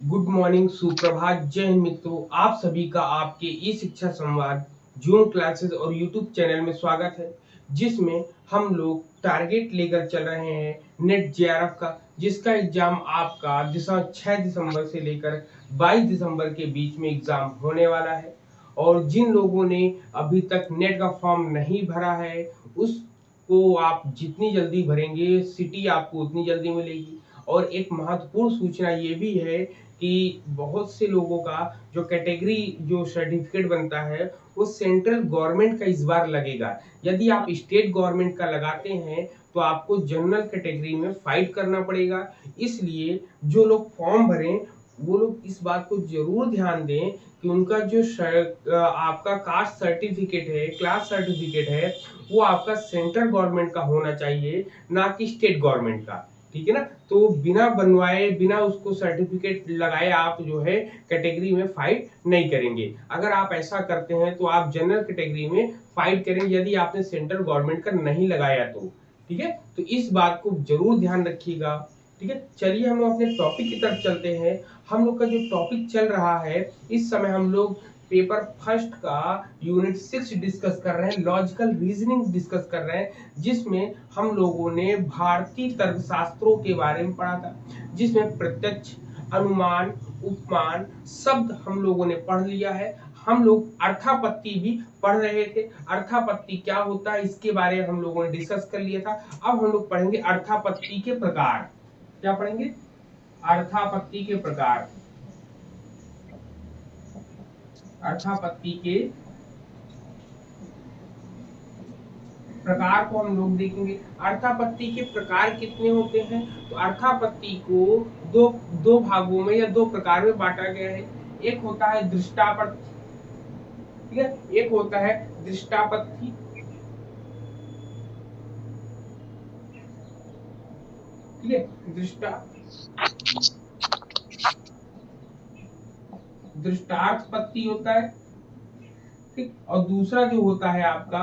Good morning, सुप्रभात, जय हिंद मित्रों। आप सभी का आपके ई शिक्षा संवाद जूम क्लासेस और यूट्यूब चैनल में स्वागत है, जिसमें हम लोग टारगेट लेकर चल रहे हैं नेट जेआरएफ का, जिसका एग्जाम आपका 6 दिसंबर से लेकर 22 दिसंबर के बीच में एग्जाम होने वाला है। और जिन लोगों ने अभी तक नेट का फॉर्म नहीं भरा है, उसको आप जितनी जल्दी भरेंगे सिटी आपको उतनी जल्दी मिलेगी। और एक महत्वपूर्ण सूचना ये भी है कि बहुत से लोगों का जो कैटेगरी जो सर्टिफिकेट बनता है वो सेंट्रल गवर्नमेंट का इस बार लगेगा। यदि आप स्टेट गवर्नमेंट का लगाते हैं तो आपको जनरल कैटेगरी में फाइट करना पड़ेगा। इसलिए जो लोग फॉर्म भरें वो लोग इस बात को जरूर ध्यान दें कि उनका जो आपका कास्ट सर्टिफिकेट है, क्लास सर्टिफिकेट है, वो आपका सेंट्रल गवर्नमेंट का होना चाहिए, ना कि स्टेट गवर्नमेंट का। ठीक है ना। तो बिना बनवाए, बिना उसको सर्टिफिकेट लगाए आप जो है कैटेगरी में फाइट नहीं करेंगे। अगर आप ऐसा करते हैं तो आप जनरल कैटेगरी में फाइट करेंगे, यदि आपने सेंट्रल गवर्नमेंट का नहीं लगाया तो। ठीक है, तो इस बात को जरूर ध्यान रखिएगा। ठीक है, चलिए हम लोग अपने टॉपिक की तरफ चलते हैं। हम लोग का जो टॉपिक चल रहा है इस समय, हम लोग पेपर फर्स्ट का यूनिट 6 डिस्कस कर रहे हैं, लॉजिकल रीजनिंग डिस्कस कर रहे हैं, जिसमें हम लोगों ने भारतीय तर्कशास्त्रों के बारे में पढ़ा था, जिसमें प्रत्यक्ष, अनुमान, उपमान शब्द हम लोगों ने पढ़ लिया है। हम लोग अर्थापत्ति भी पढ़ रहे थे। अर्थापत्ति क्या होता है इसके बारे में हम लोगों ने डिस्कस कर लिया था। अब हम लोग पढ़ेंगे अर्थापत्ति के प्रकार। क्या पढ़ेंगे? अर्थापत्ति के प्रकार। अर्थापत्ति के प्रकार को हम लोग देखेंगे। अर्थापत्ति के प्रकार कितने होते हैं? तो अर्थापत्ति को दो दो भागों में या दो प्रकार में बांटा गया है। एक होता है दृष्टापत्ति, ठीक है, एक होता है दृष्टापत्ति, ठीक है, दृष्टार्थपत्ति होता है, ठीक। और दूसरा जो होता है आपका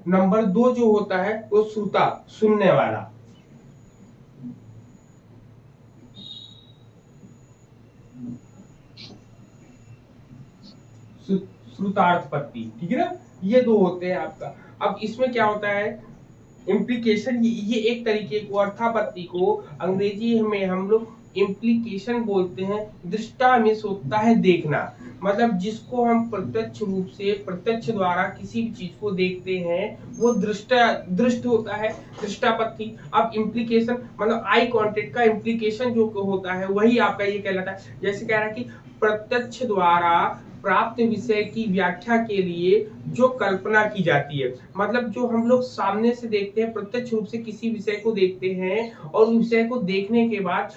नंबर 2 जो होता है वो श्रुता, सुनने वाला। श्रुतार्थपत्ति, ठीक है ना। ये दो होते हैं आपका। अब इसमें क्या होता है, इम्प्लीकेशन, ये एक तरीके को अर्थापत्ति को अंग्रेजी में हम लोग इम्प्लीकेशन बोलते हैं। दृष्टा में होता है देखना, मतलब जिसको हम प्रत्यक्ष रूप से, प्रत्यक्ष द्वारा किसी भी चीज को देखते हैं वो दृष्ट होता है, दृष्टापत्ति। अब इम्प्लीकेशन मतलब आई कांटेक्ट का इम्प्लीकेशन जो होता है वही आपका ये कहलाता है। जैसे कह रहा है कि प्रत्यक्ष द्वारा प्राप्त विषय की व्याख्या के लिए जो कल्पना की जाती है, मतलब जो हम लोग सामने से देखते हैं, प्रत्यक्ष रूप से किसी विषय को देखते हैं और उस विषय को देखने के बाद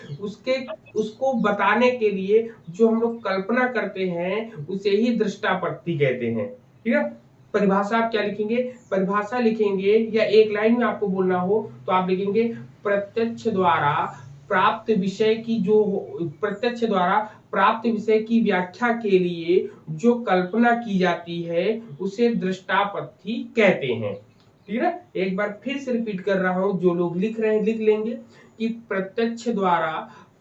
उसको बताने के लिए जो हम लोग कल्पना करते हैं उसे ही दृष्टापत्ति कहते हैं। ठीक है। परिभाषा आप क्या लिखेंगे? परिभाषा लिखेंगे या एक लाइन में आपको बोलना हो तो आप लिखेंगे प्रत्यक्ष द्वारा प्राप्त विषय की जो प्रत्यक्ष द्वारा प्राप्त विषय की व्याख्या के लिए जो कल्पना की जाती है उसे दृष्टापत्ति कहते हैं। ठीक है। एक बार फिर से रिपीट कर रहा हूं, जो लोग लिख रहे हैं लिख लेंगे कि प्रत्यक्ष द्वारा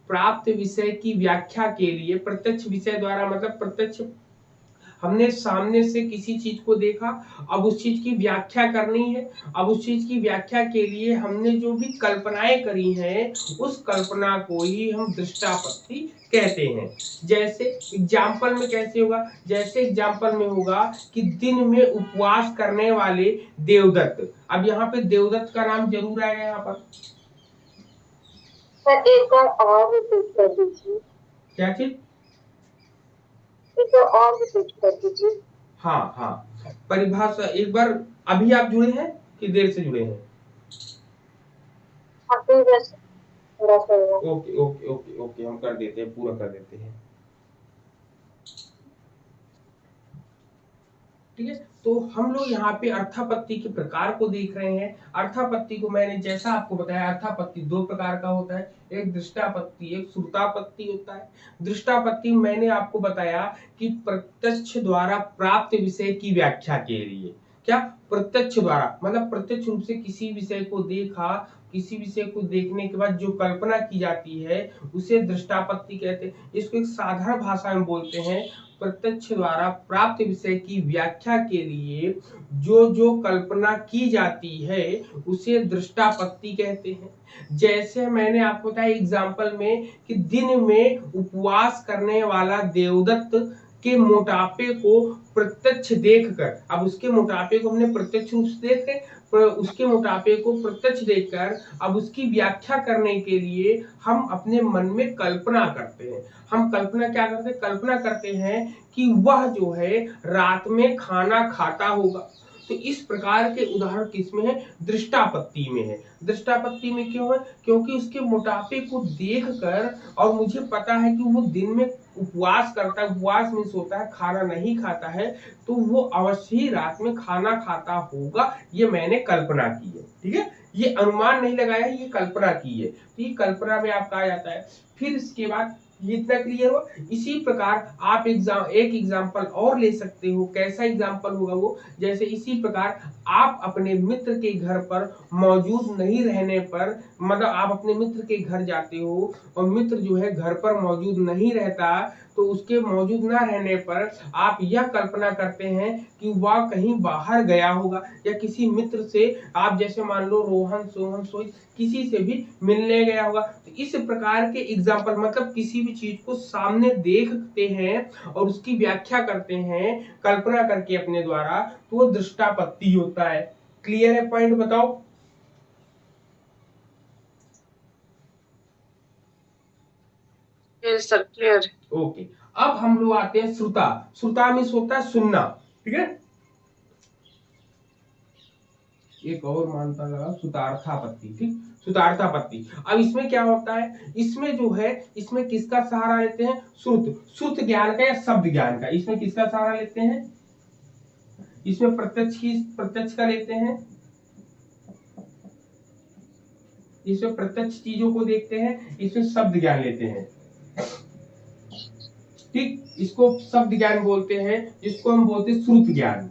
प्राप्त विषय की व्याख्या के लिए, प्रत्यक्ष विषय द्वारा मतलब प्रत्यक्ष, हमने सामने से किसी चीज को देखा, अब उस चीज की व्याख्या करनी है। अब उस चीज की व्याख्या के लिए हमने जो भी कल्पनाएं करी हैं उस कल्पना को ही हम दृष्टापत्ति कहते हैं। जैसे एग्जाम्पल में कैसे होगा? जैसे एग्जाम्पल में होगा कि दिन में उपवास करने वाले देवदत्त। अब यहाँ पे देवदत्त का नाम जरूर आएगा यहाँ पर। सर एक बार और रिपीट कर दीजिए। क्या चीज? एक बार और रिपीट कर दीजिए। हाँ हाँ, परिभाषा एक बार। अभी आप जुड़े हैं कि देर से जुड़े हैं? आपने बस थोड़ा सा हुआ। ओके ओके ओके ओके, हम कर देते हैं, पूरा कर देते हैं। ठीक है, तो हम लोग यहाँ पे अर्थापत्ति के प्रकार को देख रहे हैं। अर्थापत्ति को मैंने जैसा आपको बताया, अर्थापत्ति दो प्रकार का होता है, एक दृष्टापत्ति, एक श्रुतापत्ति होता है। दृष्टापत्ति मैंने आपको बताया कि प्रत्यक्ष द्वारा प्राप्त विषय की व्याख्या के लिए, क्या प्रत्यक्ष द्वारा मतलब प्रत्यक्ष रूप से किसी विषय को देखा किसी विषय को देखने के बाद जो कल्पना की जाती है उसे दृष्टापत्ति कहते हैं। इसको एक साधारण भाषा में बोलते हैं, प्रत्यक्ष द्वारा प्राप्त विषय की व्याख्या के लिए जो जो कल्पना की जाती है उसे दृष्टापत्ति कहते हैं। जैसे मैंने आपको बताया एग्जाम्पल में कि दिन में उपवास करने वाला देवदत्त के मोटापे को प्रत्यक्ष देखकर, अब उसके मोटापे को हमने प्रत्यक्ष रूप से देख रहे, पर उसके मोटापे को प्रत्यक्ष देखकर अब उसकी व्याख्या करने के लिए हम अपने मन में कल्पना करते हैं। हम कल्पना क्या करते हैं? कल्पना करते हैं कि वह जो है रात में खाना खाता होगा। तो इस प्रकार के उदाहरण किसमें है? दृष्टापत्ति में है। दृष्टापत्ति में क्यों है? क्योंकि उसके मोटापे को देखकर और मुझे पता है कि वो दिन में उपवास करता है, उपवास में सोता है, खाना नहीं खाता है, तो वो अवश्य ही रात में खाना खाता होगा, ये मैंने कल्पना की है। ठीक है, ये अनुमान नहीं लगाया, ये कल्पना की है। तो ये कल्पना में आपका आ जाता है। फिर इसके बाद ये इतना क्लियर हुआ। इसी प्रकार आप एक एग्जाम्पल और ले सकते हो। कैसा एग्जाम्पल होगा वो? जैसे इसी प्रकार आप अपने मित्र के घर पर मौजूद नहीं रहने पर, मतलब आप अपने मित्र के घर जाते हो और मित्र जो है घर पर मौजूद नहीं रहता, तो उसके मौजूद ना रहने पर आप यह कल्पना करते हैं कि वह कहीं बाहर गया होगा या किसी मित्र से, आप जैसे मान लो रोहन, सोहन, सोई, किसी से भी मिलने गया होगा। तो इस प्रकार के एग्जाम्पल, मतलब किसी भी चीज को सामने देखते हैं और उसकी व्याख्या करते हैं कल्पना करके अपने द्वारा, तो वो दृष्टापत्ति होता है। क्लियर है? पॉइंट बताओ। Yes sir, clear. ओके, अब हम लोग आते हैं श्रुता। श्रुता में होता है सुनना। ठीक है, एक और मानता लगा सुतार्थापत्ति। ठीक, सुतार्थापत्ति। अब इसमें क्या होता है? इसमें जो है, इसमें किसका सहारा लेते हैं? श्रुत, श्रुत ज्ञान का या शब्द ज्ञान का। इसमें किसका सहारा लेते हैं? इसमें प्रत्यक्ष का लेते हैं। इसमें प्रत्यक्ष चीजों को देखते हैं, इसमें शब्द ज्ञान लेते हैं। ठीक, इसको शब्द ज्ञान बोलते हैं, जिसको हम बोलते हैं श्रुत ज्ञान।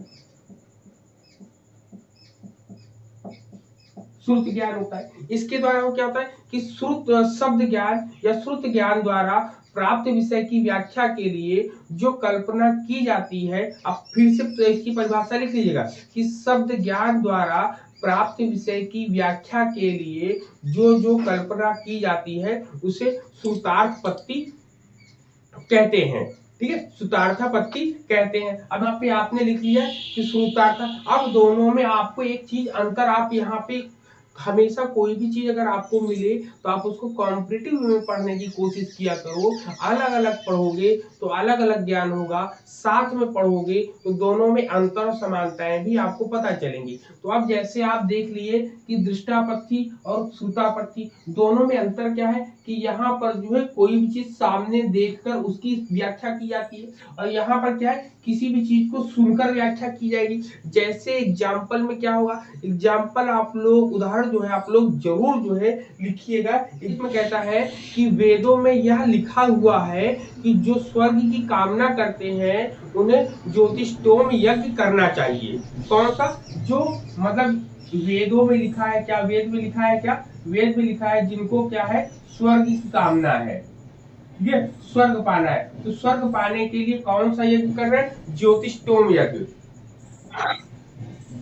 श्रुत ज्ञान होता है। इसके द्वारा वो क्या होता है कि श्रुत शब्द ज्ञान या श्रुत ज्ञान द्वारा प्राप्त विषय की व्याख्या के लिए जो कल्पना की जाती है। अब फिर से इसकी परिभाषा लिख लीजिएगा कि शब्द ज्ञान द्वारा प्राप्त विषय की व्याख्या के लिए जो जो कल्पना की जाती है उसे श्रुतार्थपत्ति कहते हैं। ठीक है, श्रुतार्थापत्ति कहते हैं। अब यहाँ पे आपने लिख लिया कि श्रुतार्थ। अब दोनों में आपको एक चीज अंतर, आप यहाँ पे हमेशा कोई भी चीज अगर आपको मिले तो आप उसको कॉम्पिटिटिव में पढ़ने की कोशिश किया करो। अलग अलग पढ़ोगे तो अलग अलग ज्ञान होगा, साथ में पढ़ोगे तो दोनों में अंतर और समानताएं भी आपको पता चलेंगी। तो अब जैसे आप देख लिए कि दृष्टापत्ति और श्रुतापत्ति, दोनों में अंतर क्या है कि यहाँ पर जो है कोई भी चीज सामने देखकर उसकी व्याख्या की जाती है, और यहाँ पर क्या है, किसी भी चीज को सुनकर व्याख्या की जाएगी। जैसे एग्जाम्पल में क्या होगा, एग्जाम्पल आप लोग, उदाहरण जो है आप लोग जरूर जो है लिखिएगा। इसमें कहता है कि वेदों में यह लिखा हुआ है कि जो स्वर्ग की कामना करते हैं उन्हें ज्योतिषोम यज्ञ करना चाहिए। कौन सा? जो मतलब वेदों में लिखा है क्या? वेद में लिखा है क्या? वेद में लिखा है जिनको क्या है, स्वर्ग की कामना है, ठीक है, स्वर्ग पाना है, तो स्वर्ग पाने के लिए कौन सा यज्ञ कर रहे हैं? ज्योतिषोम यज्ञ।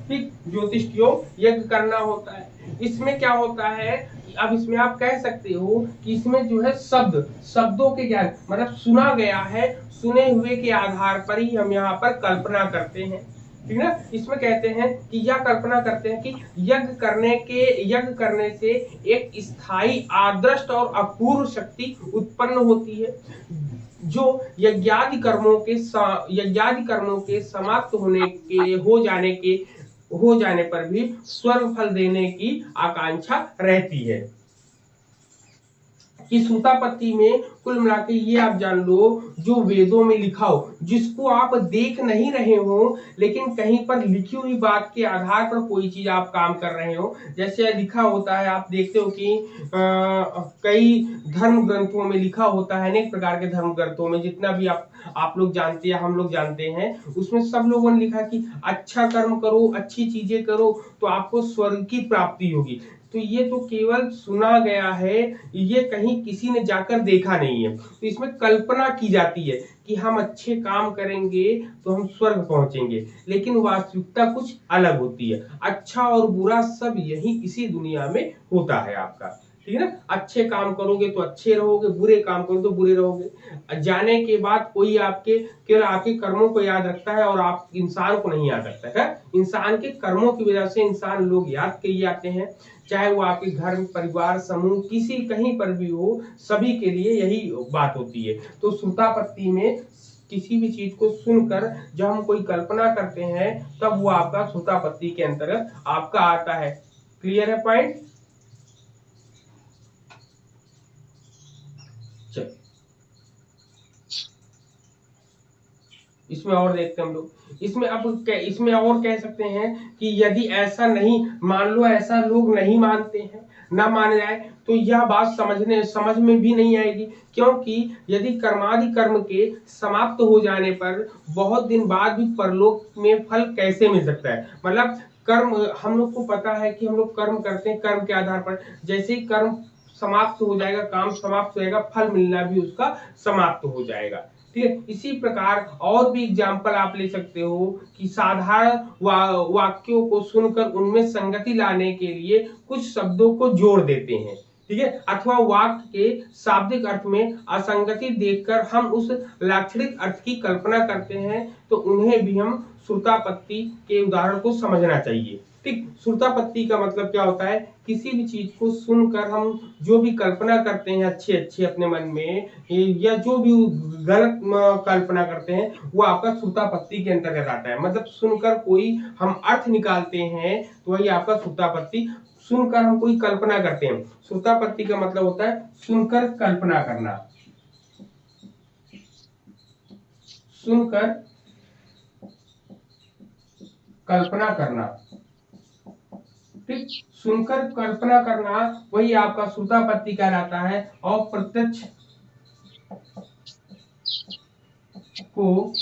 ठीक, ज्योतिषोम यज्ञ करना होता है। इसमें क्या होता है, अब इसमें आप कह सकते हो कि इसमें जो है शब्दों के ज्ञान, मतलब सुना गया है, सुने हुए के आधार पर ही हम यहाँ पर कल्पना करते हैं। ठीक है, इसमें कहते हैं कि यह कल्पना करते हैं कि यज्ञ करने से एक स्थायी आदर्श और अपूर्व शक्ति उत्पन्न होती है, जो यज्ञादि कर्मों के समाप्त हो जाने पर भी स्वर्ग फल देने की आकांक्षा रहती है। कि श्रुतापत्ति में कुल मिला के ये आप जान लो, जो वेदों में लिखा हो, जिसको आप देख नहीं रहे हो लेकिन कहीं पर लिखी हुई बात के आधार पर कोई चीज आप काम कर रहे हो। जैसे लिखा होता है, आप देखते हो कि कई धर्म ग्रंथों में लिखा होता है, अनेक प्रकार के धर्म ग्रंथों में, जितना भी आप लोग जानते हैं, हम लोग जानते हैं, उसमें सब लोगों ने लिखा कि अच्छा कर्म करो, अच्छी चीजें करो तो आपको स्वर्ग की प्राप्ति होगी। तो ये तो केवल सुना गया है, ये कहीं किसी ने जाकर देखा नहीं है। तो इसमें कल्पना की जाती है कि हम अच्छे काम करेंगे तो हम स्वर्ग पहुंचेंगे, लेकिन वास्तविकता कुछ अलग होती है। अच्छा और बुरा सब यही इसी दुनिया में होता है आपका, ठीक है ना। अच्छे काम करोगे तो अच्छे रहोगे, बुरे काम करोगे तो बुरे रहोगे। जाने के बाद कोई आपके केवल आपके कर्मों को याद रखता है और आप इंसान को नहीं याद रखता है। इंसान के कर्मों की वजह से इंसान लोग याद किए जाते हैं, चाहे वो आपके घर में परिवार समूह किसी कहीं पर भी हो, सभी के लिए यही बात होती है। तो सुतापत्ति में किसी भी चीज को सुनकर जब हम कोई कल्पना करते हैं तब वो आपका सुतापत्ति के अंतर्गत आपका आता है। क्लियर है पॉइंट? चल इसमें और देखते हैं हम लोग। इसमें अब इसमें और कह सकते हैं कि यदि ऐसा नहीं, मान लो ऐसा लोग नहीं मानते हैं, ना मान जाए तो यह बात समझ में भी नहीं आएगी, क्योंकि यदि कर्मादि कर्म के समाप्त हो जाने पर बहुत दिन बाद भी परलोक में फल कैसे मिल सकता है। मतलब कर्म, हम लोग को पता है कि हम लोग कर्म करते हैं, कर्म के आधार पर जैसे ही कर्म समाप्त हो जाएगा, काम समाप्त हो जाएगा, फल मिलना भी उसका समाप्त हो जाएगा। ठीक है, इसी प्रकार और भी एग्जाम्पल आप ले सकते हो कि साधारण वाक्यों को सुनकर उनमें संगति लाने के लिए कुछ शब्दों को जोड़ देते हैं, ठीक है, अथवा वाक्य के शाब्दिक अर्थ में असंगति देखकर हम उस लाक्षणिक अर्थ की कल्पना करते हैं, तो उन्हें भी हम श्रुतापत्ति के उदाहरण को समझना चाहिए। ठीक, श्रुतापत्ति का मतलब क्या होता है, किसी भी चीज को सुनकर हम जो भी कल्पना करते हैं अच्छे अच्छे अपने मन में, या जो भी गलत कल्पना करते हैं, वो आपका श्रुतापत्ति के अंतर्गत आता है। मतलब सुनकर कोई हम अर्थ निकालते हैं तो वही आपका श्रुतापत्ति, सुनकर हम कोई कल्पना करते हैं। श्रुतापत्ति का मतलब होता है सुनकर कल्पना करना, सुनकर कल्पना करना। ठीक, सुनकर कल्पना करना वही आपका श्रुतापत्ति कहलाता है। और प्रत्यक्ष को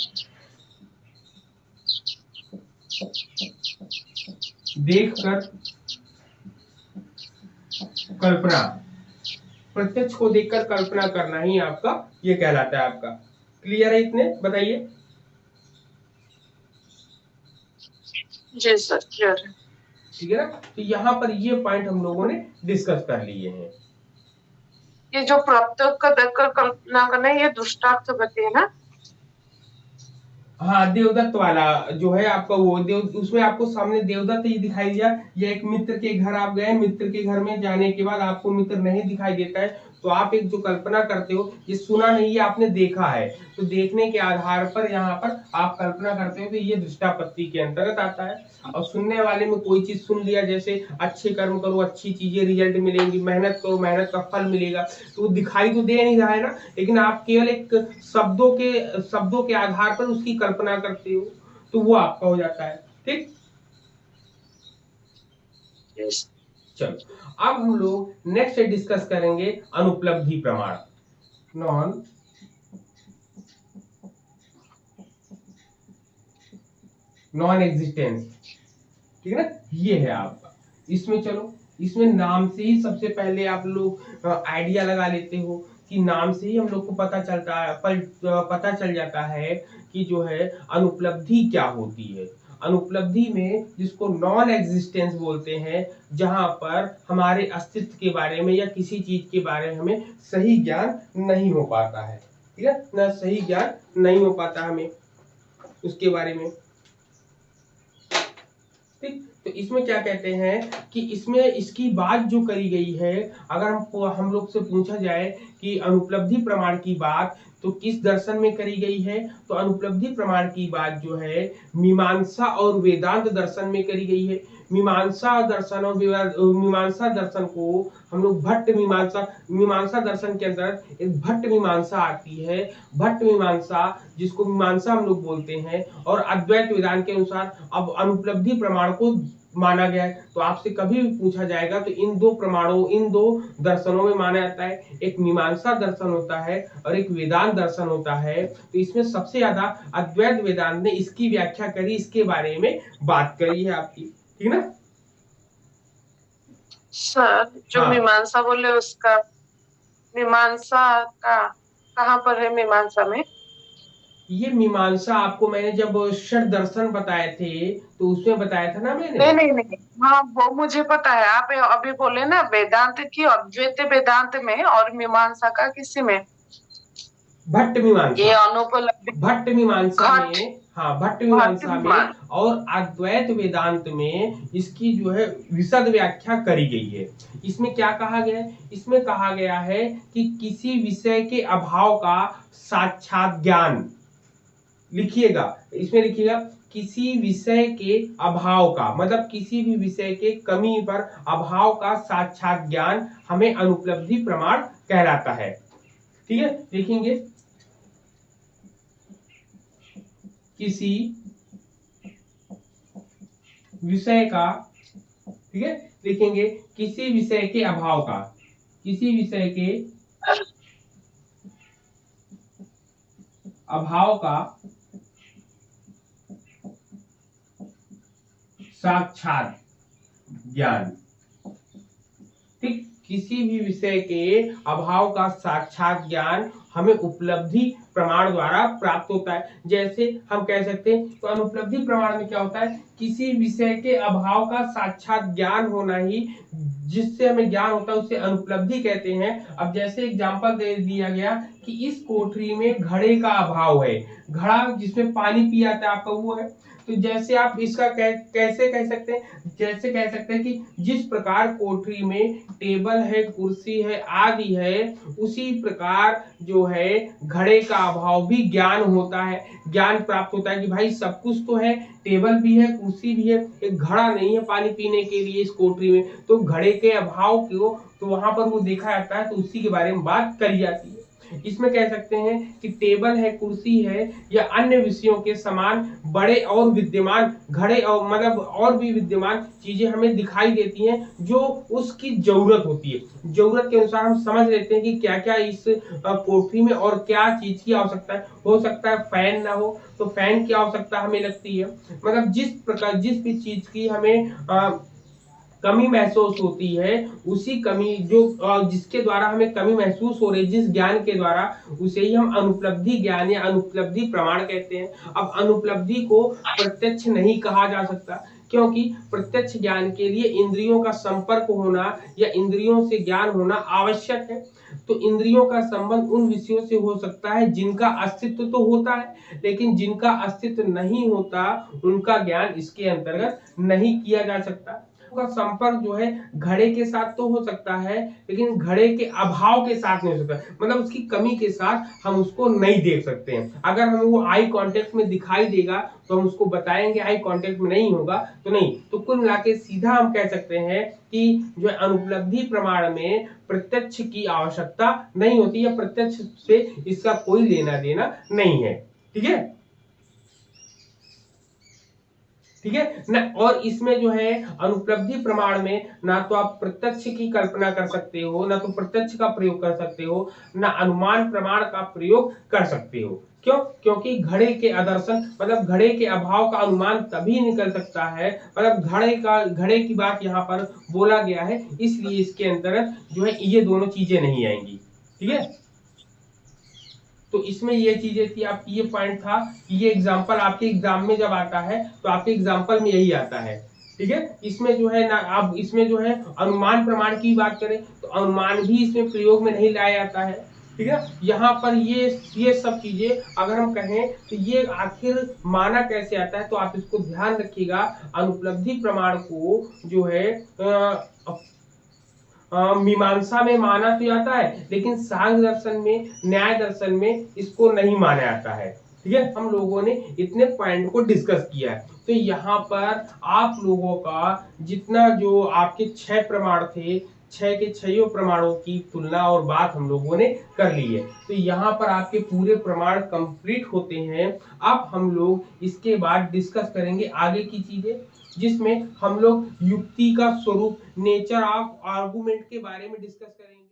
देखकर कल्पना, प्रत्यक्ष को देखकर कल्पना करना ही आपका ये कहलाता है आपका। क्लियर है इतने? बताइए। जी सर, क्लियर है। ठीक है ना, तो यहाँ पर ये पॉइंट हम लोगों ने डिस्कस कर लिए हैं। ये जो प्रत्येक का देखकर कल्पना करना है, ये दुष्टार्थ गति है ना? हाँ, देवदत्त वाला जो है आपका, वो उसमें आपको सामने देवदत्त ही दिखाई दिया, या एक मित्र के घर आप गए, मित्र के घर में जाने के बाद आपको मित्र नहीं दिखाई देता है, तो आप एक जो कल्पना करते हो, ये सुना नहीं है, आपने देखा है, तो देखने के आधार पर यहाँ पर आप कल्पना करते हो, तो ये दृष्टापत्ति के अंतर्गत आता है। और सुनने वाले में कोई चीज सुन लिया, जैसे अच्छे कर्म करो, अच्छी चीजें रिजल्ट मिलेंगी, मेहनत करो, मेहनत का फल मिलेगा, तो दिखाई तो दे नहीं रहा है ना, लेकिन आप केवल एक शब्दों के आधार पर उसकी कल्पना करते हो, तो वो आपका हो जाता है। ठीक, Yes. चलो अब हम लोग नेक्स्ट डिस्कस करेंगे अनुपलब्धि प्रमाण, नॉन एग्जिस्टेंस। ठीक है ना, ये है आपका। इसमें चलो, इसमें नाम से ही सबसे पहले आप लोग आइडिया लगा लेते हो कि नाम से ही हम लोग को पता चलता है, पता चल जाता है कि जो है अनुपलब्धि क्या होती है। अनुपलब्धि में जिसको नॉन एग्जिस्टेंस बोलते हैं, जहां पर हमारे अस्तित्व के बारे में या किसी चीज के बारे में हमें सही ज्ञान नहीं हो पाता है। ठीक है ना, सही ज्ञान नहीं हो पाता हमें उसके बारे में। ठीक, तो इसमें क्या कहते हैं कि इसमें इसकी बात जो करी गई है, अगर हम लोग से पूछा जाए कि अनुपलब्धि प्रमाण की बात तो किस दर्शन में करी गई है, तो अनुपलब्धि प्रमाण की बात जो है मीमांसा और वेदांत दर्शन में करी गई है। मीमांसा दर्शन और मीमांसा दर्शन को हम लोग मीमांसा दर्शन के अंदर एक भट्ट मीमांसा आती है। भट्ट मीमांसा, जिसको मीमांसा हम लोग बोलते हैं, और अद्वैत वेदांत के अनुसार अब अनुपलब्धि प्रमाण को माना गया है। तो आपसे कभी भी पूछा जाएगा तो इन दो प्रमाणों, इन दो दर्शनों में माना जाता है, एक मीमांसा दर्शन होता है और एक वेदांत दर्शन होता है। तो इसमें सबसे ज्यादा अद्वैत वेदांत ने इसकी व्याख्या करी, इसके बारे में बात करी है आपकी। ठीक ना, सर जो हाँ, मीमांसा बोले उसका, मीमांसा का कहाँ पर है मीमांसा में? ये मीमांसा आपको मैंने जब षड दर्शन बताए थे तो उसमें बताया था ना मैंने। नहीं नहीं नहीं, हाँ वो मुझे पता है। आप अभी बोले ना वेदांत की, अद्वैत वेदांत में, और मीमांसा का किसी में? भट्ट मीमांसा। ये अनुपलब्धि भट्ट मीमांसा घट में, हाँ भट्ट घट मीमांसा में मीमांसा। और अद्वैत वेदांत में इसकी जो है विशद व्याख्या करी गई है। इसमें क्या कहा गया है? इसमें कहा गया है कि किसी विषय के अभाव का साक्षात ज्ञान, लिखिएगा, इसमें लिखिएगा किसी विषय के अभाव का, मतलब किसी भी विषय के कमी पर अभाव का साक्षात ज्ञान हमें अनुपलब्धि प्रमाण कहलाता है। ठीक है, देखेंगे किसी विषय का, ठीक है, लिखेंगे किसी विषय के अभाव का, किसी विषय के अभाव का साक्षात ज्ञान। ठीक, किसी भी विषय के अभाव का साक्षात ज्ञान हमें उपलब्धि प्रमाण द्वारा प्राप्त होता है। जैसे हम कह सकते हैं, तो अनुपलब्धि प्रमाण में क्या होता है? किसी विषय के अभाव का साक्षात ज्ञान होना ही, जिससे हमें ज्ञान होता है उसे अनुपलब्धि कहते हैं। अब जैसे एग्जांपल दे दिया गया कि इस कोठरी में घड़े का अभाव है, घड़ा जिसमें पानी पिया जाता है आपका वो है। तो जैसे आप इसका कैसे कह सकते हैं? जैसे कह सकते हैं कि जिस प्रकार कोठरी में टेबल है, कुर्सी है आदि है, उसी प्रकार जो है घड़े का अभाव भी ज्ञान होता है, ज्ञान प्राप्त होता है कि भाई सब कुछ तो है, टेबल भी है, कुर्सी भी है, एक घड़ा नहीं है पानी पीने के लिए इस कोठरी में, तो घड़े के अभाव को तो वहां पर वो देखा जाता है, तो उसी के बारे में बात करी जाती है। इसमें कह सकते हैं कि टेबल है, कुर्सी है या अन्य विषयों के समान बड़े और विद्यमान घड़े और मतलब और भी विद्यमान चीजें हमें दिखाई देती हैं, जो उसकी जरूरत होती है। जरूरत के अनुसार हम समझ लेते हैं कि क्या क्या इस कोठरी में और क्या चीज की आवश्यकता है। हो सकता है फैन ना हो तो फैन की आवश्यकता हमें लगती है। मतलब जिस प्रकार जिस भी चीज की हमें कमी महसूस होती है, उसी कमी जो जिसके द्वारा हमें कमी महसूस हो रही है, जिस ज्ञान के द्वारा, उसे ही हम अनुपलब्धि ज्ञान या अनुपलब्धि प्रमाण कहते हैं। अब अनुपलब्धि को प्रत्यक्ष नहीं कहा जा सकता, क्योंकि प्रत्यक्ष ज्ञान के लिए इंद्रियों का संपर्क होना या इंद्रियों से ज्ञान होना आवश्यक है। तो इंद्रियों का संबंध उन विषयों से हो सकता है जिनका अस्तित्व तो होता है, लेकिन जिनका अस्तित्व नहीं होता उनका ज्ञान इसके अंतर्गत नहीं किया जा सकता। का संपर्क जो है घड़े के साथ तो हो सकता है, लेकिन घड़े के अभाव के साथ नहीं हो सकता, मतलब उसकी कमी के साथ हम उसको नहीं देख सकते हैं। अगर हमें वो आई कांटेक्ट में दिखाई देगा तो हम उसको बताएंगे, आई कांटेक्ट में नहीं होगा तो नहीं। तो कुल मिला के सीधा हम कह सकते हैं कि जो अनुपलब्धि प्रमाण में प्रत्यक्ष की आवश्यकता नहीं होती है, प्रत्यक्ष से इसका कोई लेना देना नहीं है। ठीक है, ठीक है ना। और इसमें जो है अनुपलब्धि प्रमाण में ना तो आप प्रत्यक्ष की कल्पना कर सकते हो, ना तो प्रत्यक्ष का प्रयोग कर सकते हो, ना अनुमान प्रमाण का प्रयोग कर सकते हो। क्यों? क्योंकि घड़े के आदर्शन मतलब घड़े के अभाव का अनुमान तभी निकल सकता है, मतलब घड़े की बात यहाँ पर बोला गया है, इसलिए इसके अंतर्गत जो है ये दोनों चीजें नहीं आएंगी। ठीक है, तो इसमें ये चीजें थी, आपकी ये पॉइंट था कि ये एग्जाम्पल आपके एग्जाम में जब आता है तो आपके एग्जाम्पल में यही आता है। ठीक है, इसमें जो है ना, आप इसमें जो है अनुमान प्रमाण की बात करें तो अनुमान भी इसमें प्रयोग में नहीं लाया जाता है। ठीक है, यहाँ पर ये सब चीजें अगर हम कहें तो ये आखिर माना कैसे आता है, तो आप इसको ध्यान रखिएगा। अनुपलब्धि प्रमाण को जो है मीमांसा में माना तो जाता है, लेकिन सांख्य दर्शन में, न्याय दर्शन में इसको नहीं माना जाता है। ठीक है, हम लोगों ने इतने पॉइंट को डिस्कस किया है। तो यहाँ पर आप लोगों का जितना जो आपके 6 प्रमाण थे, 6 के 6 प्रमाणों की तुलना और बात हम लोगों ने कर ली है। तो यहाँ पर आपके पूरे प्रमाण कंप्लीट होते हैं। अब हम लोग इसके बाद डिस्कस करेंगे आगे की चीजें, जिसमें हम लोग युक्ति का स्वरूप, नेचर ऑफ आर्गुमेंट के बारे में डिस्कस करेंगे।